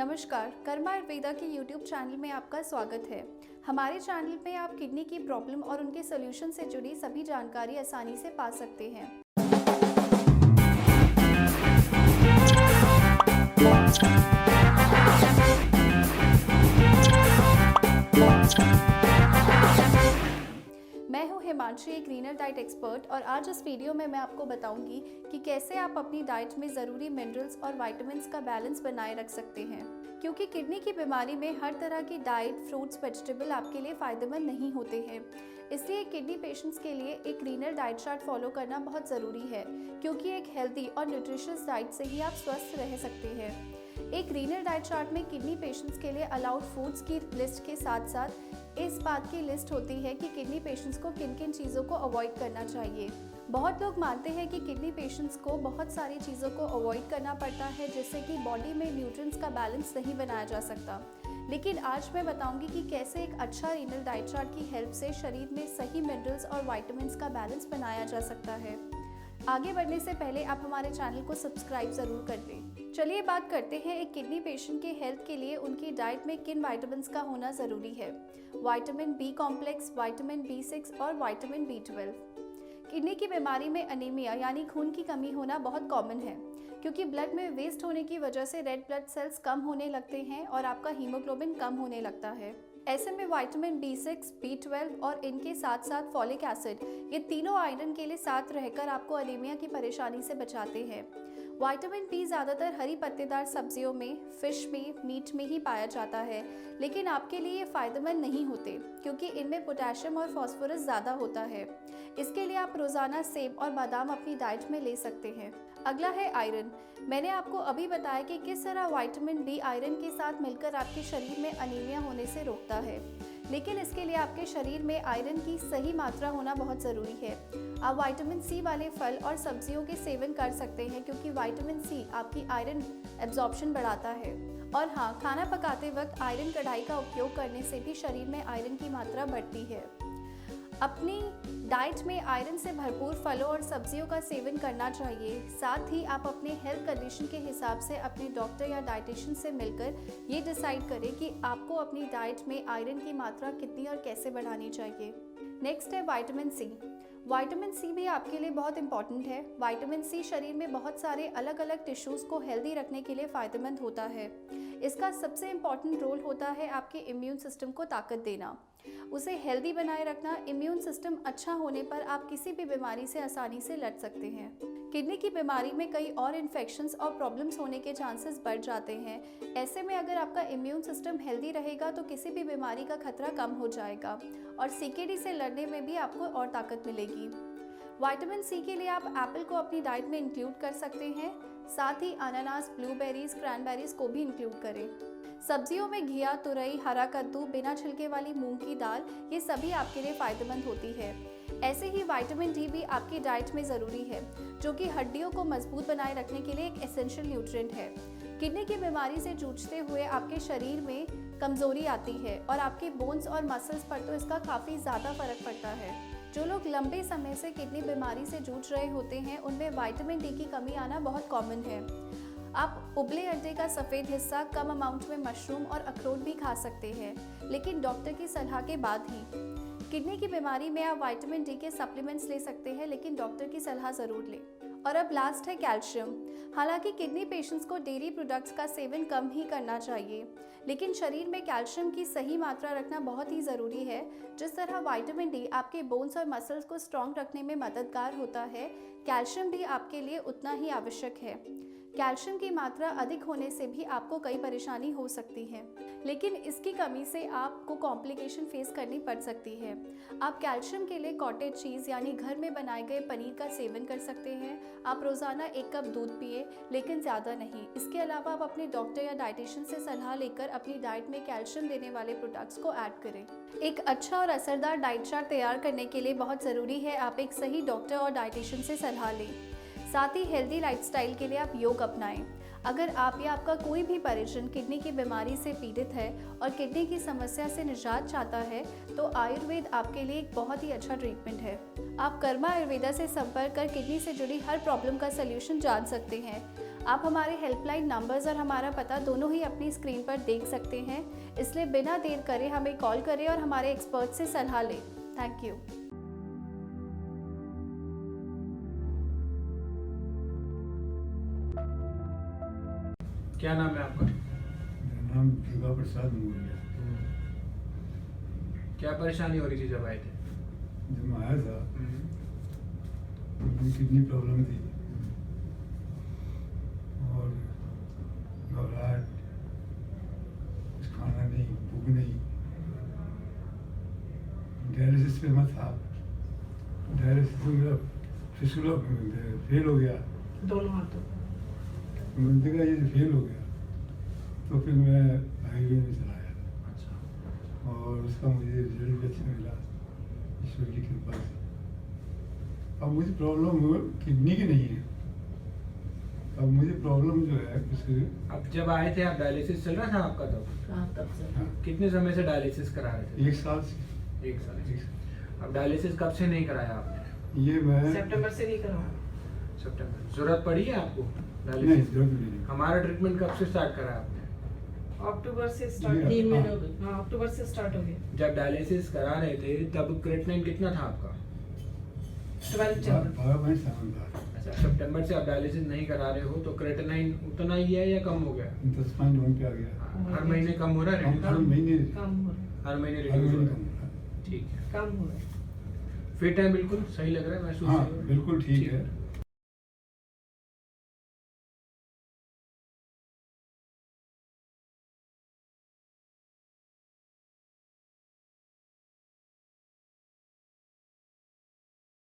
नमस्कार, कर्मा आयुर्वेदा के YouTube channel में आपका स्वागत है। हमारे चैनल पे आप किडनी की प्रॉब्लम और उनके सॉल्यूशन से जुड़ी सभी जानकारी आसानी से पा सकते हैं। मैं हूं हिमांशी, एक रीनल डाइट एक्सपर्ट, और आज इस वीडियो में मैं आपको बताऊंगी कि कैसे आप अपनी डाइट में ज़रूरी मिनरल्स और विटामिन्स का बैलेंस बनाए रख सकते हैं। क्योंकि किडनी की बीमारी में हर तरह की डाइट, फ्रूट्स, वेजिटेबल आपके लिए फ़ायदेमंद नहीं होते हैं। इसलिए किडनी पेशेंट्स के लिए एक रीनल डाइट चार्ट फॉलो करना बहुत ज़रूरी है, क्योंकि एक हेल्दी और न्यूट्रिशियस डाइट से ही आप स्वस्थ रह सकते हैं। एक रीनल डाइट चार्ट में किडनी पेशेंट्स के लिए अलाउड फूड्स की लिस्ट के साथ साथ इस बात की लिस्ट होती है कि किडनी पेशेंट्स को किन किन चीज़ों को अवॉइड करना चाहिए। बहुत लोग मानते हैं कि किडनी पेशेंट्स को बहुत सारी चीज़ों को अवॉइड करना पड़ता है, जिससे कि बॉडी में न्यूट्रिएंट्स का बैलेंस नहीं बनाया जा सकता। लेकिन आज मैं बताऊंगी कि कैसे एक अच्छा रीनल डाइट चार्ट की हेल्प से शरीर में सही मिनरल्स और विटामिन्स का बैलेंस बनाया जा सकता है। आगे बढ़ने से पहले आप हमारे चैनल को सब्सक्राइब ज़रूर कर लें। चलिए बात करते हैं एक किडनी पेशेंट के हेल्थ के लिए उनकी डाइट में किन विटामिन्स का होना ज़रूरी है। Vitamin B complex, vitamin B6 और विटामिन B12। किडनी की बीमारी में अनीमिया यानी खून की कमी होना बहुत कॉमन है, क्योंकि ब्लड में वेस्ट होने की वजह से रेड ब्लड सेल्स कम होने लगते हैं और आपका हीमोग्लोबिन कम होने लगता है। ऐसे में विटामिन B6, B12 और इनके साथ साथ फॉलिक एसिड, ये तीनों आयरन के लिए साथ रहकर आपको अनीमिया की परेशानी से बचाते हैं। विटामिन बी ज़्यादातर हरी पत्तेदार सब्जियों में, फिश में, मीट में ही पाया जाता है, लेकिन आपके लिए ये फ़ायदेमंद नहीं होते, क्योंकि इनमें पोटेशियम और फास्फोरस ज़्यादा होता है। इसके लिए आप रोज़ाना सेब और बादाम अपनी डाइट में ले सकते हैं। अगला है आयरन। मैंने आपको अभी बताया कि किस तरह विटामिन डी आयरन के साथ मिलकर आपके शरीर में अनीमिया होने से रोकता है, लेकिन इसके लिए आपके शरीर में आयरन की सही मात्रा होना बहुत ज़रूरी है। आप विटामिन सी वाले फल और सब्जियों के सेवन कर सकते हैं, क्योंकि विटामिन सी आपकी आयरन एब्जॉर्प्शन बढ़ाता है। और हाँ, खाना पकाते वक्त आयरन कढ़ाई का उपयोग करने से भी शरीर में आयरन की मात्रा बढ़ती है। अपनी डाइट में आयरन से भरपूर फलों और सब्जियों का सेवन करना चाहिए। साथ ही आप अपने हेल्थ कंडीशन के हिसाब से अपने डॉक्टर या डाइटिशियन से मिलकर ये डिसाइड करें कि आपको अपनी डाइट में आयरन की मात्रा कितनी और कैसे बढ़ानी चाहिए। नेक्स्ट है विटामिन सी। विटामिन सी भी आपके लिए बहुत इंपॉर्टेंट है। विटामिन सी शरीर में बहुत सारे अलग अलग टिश्यूज़ को हेल्दी रखने के लिए फ़ायदेमंद होता है। इसका सबसे इम्पॉर्टेंट रोल होता है आपके इम्यून सिस्टम को ताकत देना, उसे हेल्दी बनाए रखना। इम्यून सिस्टम अच्छा होने पर आप किसी भी बीमारी से आसानी से लड़ सकते हैं। किडनी की बीमारी में कई और इन्फेक्शंस और प्रॉब्लम्स होने के चांसेस बढ़ जाते हैं। ऐसे में अगर आपका इम्यून सिस्टम हेल्दी रहेगा तो किसी भी बीमारी का खतरा कम हो जाएगा और सीकेडी से लड़ने में भी आपको और ताकत मिलेगी। विटामिन सी के लिए आप एप्पल को अपनी डाइट में इंक्लूड कर सकते हैं। साथ ही अनानास, ब्लूबेरीज, क्रैनबेरीज को भी इंक्लूड करें। सब्जियों में घिया, तुरई, हरा कद्दू, बिना छिलके वाली मूंग की दाल, ये सभी आपके लिए फ़ायदेमंद होती है। ऐसे ही विटामिन डी भी आपकी डाइट में ज़रूरी है, जो कि हड्डियों को मजबूत बनाए रखने के लिए एक एसेंशियल न्यूट्रिएंट है। किडनी की बीमारी से जूझते हुए आपके शरीर में कमज़ोरी आती है और आपके बोन्स और मसल्स पर तो इसका काफ़ी ज़्यादा फर्क पड़ता है। जो लोग लंबे समय से किडनी बीमारी से जूझ रहे होते हैं, उनमें विटामिन डी की कमी आना बहुत कॉमन है। आप उबले अंडे का सफ़ेद हिस्सा, कम अमाउंट में मशरूम और अखरोट भी खा सकते हैं, लेकिन डॉक्टर की सलाह के बाद ही। किडनी की बीमारी में आप विटामिन डी के सप्लीमेंट्स ले सकते हैं, लेकिन डॉक्टर की सलाह ज़रूर लें। और अब लास्ट है कैल्शियम। हालांकि किडनी पेशेंट्स को डेयरी प्रोडक्ट्स का सेवन कम ही करना चाहिए, लेकिन शरीर में कैल्शियम की सही मात्रा रखना बहुत ही ज़रूरी है। जिस तरह विटामिन डी आपके बोन्स और मसल्स को स्ट्रॉन्ग रखने में मददगार होता है, कैल्शियम भी आपके लिए उतना ही आवश्यक है। कैल्शियम की मात्रा अधिक होने से भी आपको कई परेशानी हो सकती है, लेकिन इसकी कमी से आपको कॉम्प्लिकेशन फेस करनी पड़ सकती है। आप कैल्शियम के लिए कॉटेज चीज़ यानी घर में बनाए गए पनीर का सेवन कर सकते हैं। आप रोज़ाना 1 कप दूध पिए, लेकिन ज़्यादा नहीं। इसके अलावा आप अपने डॉक्टर या डाइटिशियन से सलाह लेकर अपनी डाइट में कैल्शियम देने वाले प्रोडक्ट्स को ऐड करें। एक अच्छा और असरदार डाइट चार्ट तैयार करने के लिए बहुत ज़रूरी है आप एक सही डॉक्टर और डाइटिशियन से सलाह लें। साथ ही हेल्दी लाइफस्टाइल के लिए आप योग अपनाएं। अगर आप या आपका कोई भी परिजन किडनी की बीमारी से पीड़ित है और किडनी की समस्या से निजात चाहता है, तो आयुर्वेद आपके लिए एक बहुत ही अच्छा ट्रीटमेंट है। आप कर्मा आयुर्वेदा से संपर्क कर किडनी से जुड़ी हर प्रॉब्लम का सलूशन जान सकते हैं। आप हमारे हेल्पलाइन नंबर्स और हमारा पता दोनों ही अपनी स्क्रीन पर देख सकते हैं, इसलिए बिना देर करे हमें कॉल करें और हमारे एक्सपर्ट से सलाह लें। Thank you. क्या नाम है आपका? मेरा नाम दुर्गा प्रसाद मौर्य। क्या परेशानी हो रही थी जब आए थे? जब मैं आया था तो मुझे किडनी प्रॉब्लम थी और घबराहट, कुछ खाना नहीं, भूख नहीं। डायलिसिस पे मैं था, डायलिसिस में मेरा फिस्टुला फेल हो गया, दोनों हाथों मैंने कहा ये फेल हो गया, तो फिर मैं हाईवे में चला आया अच्छा। और उसका मुझे रिजल्ट भी अच्छा मिला ईश्वर की कृपा से। अब मुझे प्रॉब्लम किडनी की नहीं है, अब मुझे प्रॉब्लम जो है कुछ। अब जब आए थे आप डायलिसिस चल रहा था आपका तब? हाँ तब से हाँ, कितने समय से डायलिसिस करा रहे थे? 1 साल से। 1 साल से। अब डायलिसिस कब से नहीं कराया आपने? ये मैं सितंबर से नहीं करवाया। सितंबर। जरूरत पड़ी है आपको नहीं, डायलिसिस? जरूरत नहीं। हमारा ट्रीटमेंट कब से स्टार्ट करा आपने? अक्टूबर से स्टार्ट, ये 3 महीने हाँ। हो गए। हाँ अक्टूबर से स्टार्ट हो गया। जब डायलिसिस करा रहे थे तब क्रेटिनिन कितना था आपका? 12 चल रहा। 12 महीने सावन था। अच्छा, सितंबर से आप डायलिसिस नहीं करा रहे हो तो क्रेटिनिन उतना ही है या कम हो गया? 10.1 पे आ गया। हाँ, हर महीने कम हो रहा है? हर महीने कम हो रहा है। हर महीने हर रिड्यूस हो महीने रहा कम है? हो रहा है। ठीक है। कम हो रहा है। फिट है बिल्कुल? सही लग रहा है महसूस? हाँ हो रहा है? बिल्कुल ठीक है।